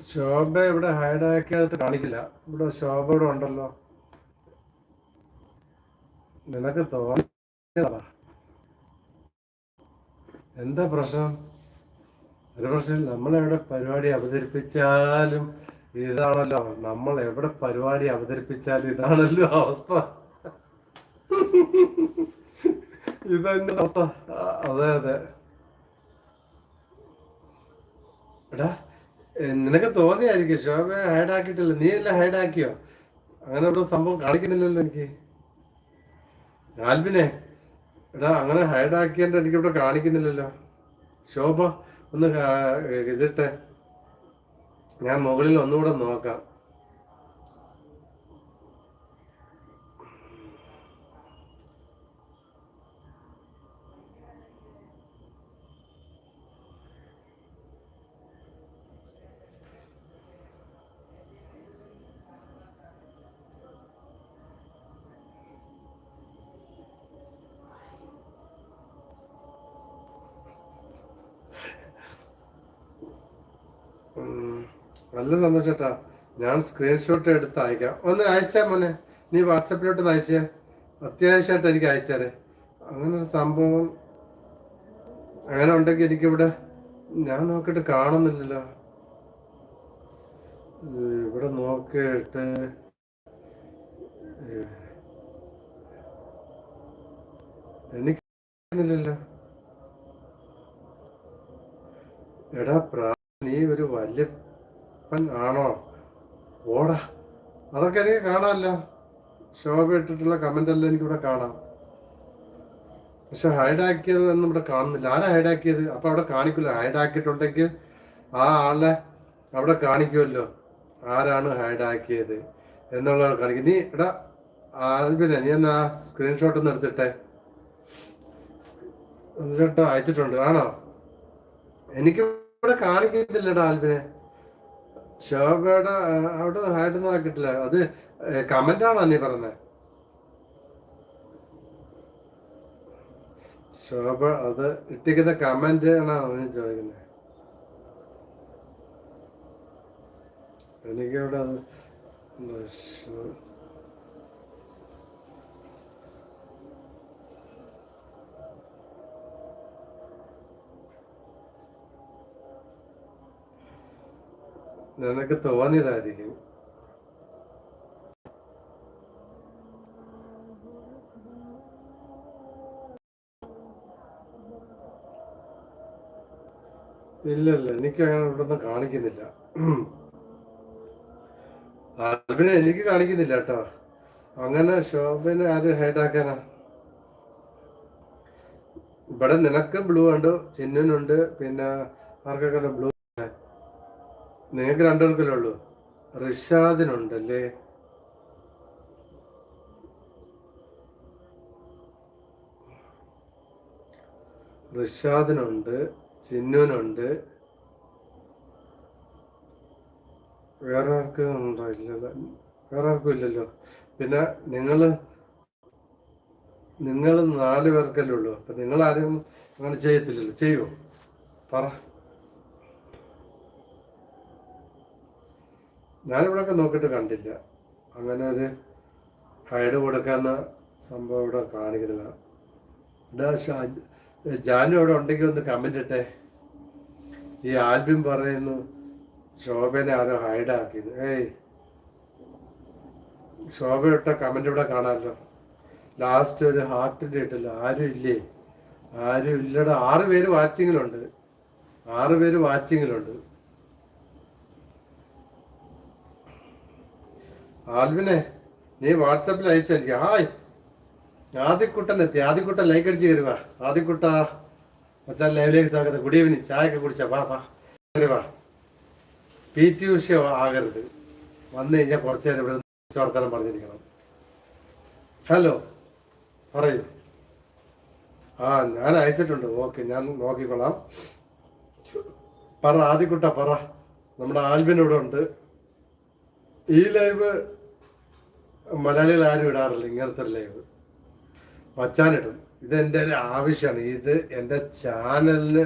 ശോഭ ഇവിടെ ഹൈഡാക്കിയായിട്ട് കാണിക്കില്ല. ഇവിടെ ശോഭ ഇവിടെ ഉണ്ടല്ലോ. നിനക്ക് തോന്നിയതാ. എന്താ പ്രശ്നം? ഒരു പ്രശ്നം. നമ്മളെവിടെ പരിപാടി അവതരിപ്പിച്ചാലും ഇതാണല്ലോ. നമ്മൾ എവിടെ പരിപാടി അവതരിപ്പിച്ചാലും ഇതാണല്ലോ അവസ്ഥ. ഇതന്നെ അവസ്ഥ. അതെ അതെ. എടാ, നിനക്ക് തോന്നിയായിരിക്കും ശോഭ ഹൈഡാക്കിയിട്ടില്ല. നീ എല്ലാം ഹൈഡാക്കിയോ? അങ്ങനെ ഒരു സംഭവം കാണിക്കുന്നില്ലല്ലോ എനിക്ക്. ആൽബിനെ, എടാ അങ്ങനെ ഹൈഡാക്കിയിട്ട് എനിക്കിവിടെ കാണിക്കുന്നില്ലല്ലോ. ശോഭ ഒന്ന് ഇതിട്ടെ, ഞാൻ മുകളിൽ ഒന്നുകൂടെ നോക്കാം. നല്ല സന്തോഷട്ടാ. ഞാൻ സ്ക്രീൻഷോട്ട് എടുത്ത് അയക്കാം. ഒന്ന് അയച്ചാ മോനെ, നീ വാട്സപ്പിലോട്ട് അയച്ചേ. അത്യാവശ്യമായിട്ട് എനിക്ക് അയച്ചാലേ. അങ്ങനെ ഒരു സംഭവം അങ്ങനെ ഉണ്ടെങ്കിൽ എനിക്കിവിടെ ഞാൻ നോക്കിയിട്ട് കാണുന്നില്ലല്ലോ. ഇവിടെ നോക്കിയിട്ട് എനിക്കില്ലല്ലോ. എടാ നീ ഒരു വല്യപ്പൻ ആണോ? ഓടാ, അതൊക്കെ എനിക്ക് കാണാമല്ലോ. ശോഭ ഇട്ടിട്ടുള്ള കമന്റ് എല്ലാം എനിക്കിവിടെ കാണാം. പക്ഷെ ഹൈഡാക്കിയത് ഒന്നും ഇവിടെ കാണുന്നില്ല. ആരാ ഹൈഡാക്കിയത്? അപ്പൊ അവിടെ കാണിക്കില്ല. ഹൈഡാക്കിയിട്ടുണ്ടെങ്കിൽ ആ ആളെ അവിടെ കാണിക്കുമല്ലോ, ആരാണ് ഹൈഡാക്കിയത് എന്നുള്ളത് കാണിക്കും. നീ എടാ ആൽബിനെ, നീ എന്നാ സ്ക്രീൻഷോട്ട് ഒന്ന് എടുത്തിട്ടെ. എന്നിട്ട് അയച്ചിട്ടുണ്ട് ആണോ? എനിക്ക് ഇവിടെ കാണിക്കുന്നില്ലടാ ആൽബിനെ. ശോഭയുടെ അവിടെ ഹൈഡൊന്നും ആക്കിയിട്ടില്ല. അത് കമന്റ് ആണോ നീ പറഞ്ഞത്? ശോഭ അത് ഇട്ടിരിക്കുന്ന കമന്റ് ആണോ നീ ചോദിക്കുന്നത്? എനിക്കിവിടെ അത് നിനക്ക് തോന്നിയതായിരിക്കും. ഇല്ലല്ല, എനിക്ക് അങ്ങനെ ഇവിടെ ഒന്നും കാണിക്കുന്നില്ല. ആൽബിനെ എനിക്ക് കാണിക്കുന്നില്ല കേട്ടോ. അങ്ങനെ ശോഭനെ ആര് ഹൈഡാക്കാനാ? ഇവിടെ നിനക്ക് ബ്ലൂ ഉണ്ട്, ചിന്നുനുണ്ട്, പിന്നെ ആർക്കൊക്കെ ബ്ലൂ? നിങ്ങൾക്ക് രണ്ടുപേർക്കല്ലേ ഉള്ളൂ. റിഷാദിനുണ്ടല്ലേ? റിഷാദിനുണ്ട്, ചിന്നുനുണ്ട്. വേറെ ആർക്കും ഉണ്ടോ? ഇല്ലല്ലോ, വേറെ ആർക്കും ഇല്ലല്ലോ. പിന്നെ നിങ്ങൾ 4 പേർക്കല്ലേ ഉള്ളൂ. അപ്പൊ നിങ്ങൾ ആരും അങ്ങനെ ചെയ്യത്തില്ലല്ലോ. ചെയ്യുമോ? പറ. ഞാനിവിടെയൊക്കെ നോക്കിയിട്ട് കണ്ടില്ല അങ്ങനെ ഒരു ഹൈഡ് കൊടുക്കാന്ന സംഭവം ഇവിടെ കാണിക്കുന്നില്ല. ജാനു ഇവിടെ ഉണ്ടെങ്കിൽ ഒന്ന് കമന്റ് ഇട്ടെ. ഈ ആൽബിൻ പറയുന്നു ശോഭനെ ആരോ ഹൈഡാക്കിയത്. ശോഭ ഇട്ട കമന്റ് ഇവിടെ കാണാമല്ലോ. ലാസ്റ്റ് ഒരു ഹാർട്ടിന്റെ ഇട്ടല്ലോ. ആരും ഇല്ലേ? ആരും ഇല്ലടാ. 6 പേര് വാച്ചിങ്ങിലുണ്ട്. 6 പേര് വാച്ചിങ്ങിലുണ്ട്. ആൽവിനെ, നീ വാട്സാപ്പിൽ അയച്ചെനിക്ക്. ഹായ്, ആദ്യക്കുട്ടൻ എത്തി. ആദ്യക്കുട്ടൻ ലൈക്ക് അടിച്ച് കയറുക. ആദ്യക്കുട്ട മച്ചാൻ ലൈവിലേക്ക് സ്വാഗതം. Good evening. ചായയൊക്കെ കുടിച്ചാ? വാ. PT ഉഷ ആകരുത്. വന്നു കഴിഞ്ഞാൽ കുറച്ചു നേരം ഇവിടെ വർത്തമാനം പറഞ്ഞിരിക്കണം. ഹലോ, പറയൂ. ഞാൻ അയച്ചിട്ടുണ്ട്. ഓക്കെ, ഞാൻ നോക്കിക്കൊള്ളാം. പറ ആദ്യക്കുട്ട, പറ. നമ്മുടെ ആൽബിൻ ഇവിടെ ഉണ്ട്. ഈ ലൈവ് മലയാളികൾ ആരും ഇടാറില്ല. ഇങ്ങനത്തെ ലൈവ് മച്ചാനിടും. ഇതെൻ്റെ ഒരു ആവശ്യമാണ്. ഇത് എൻ്റെ ചാനലിന്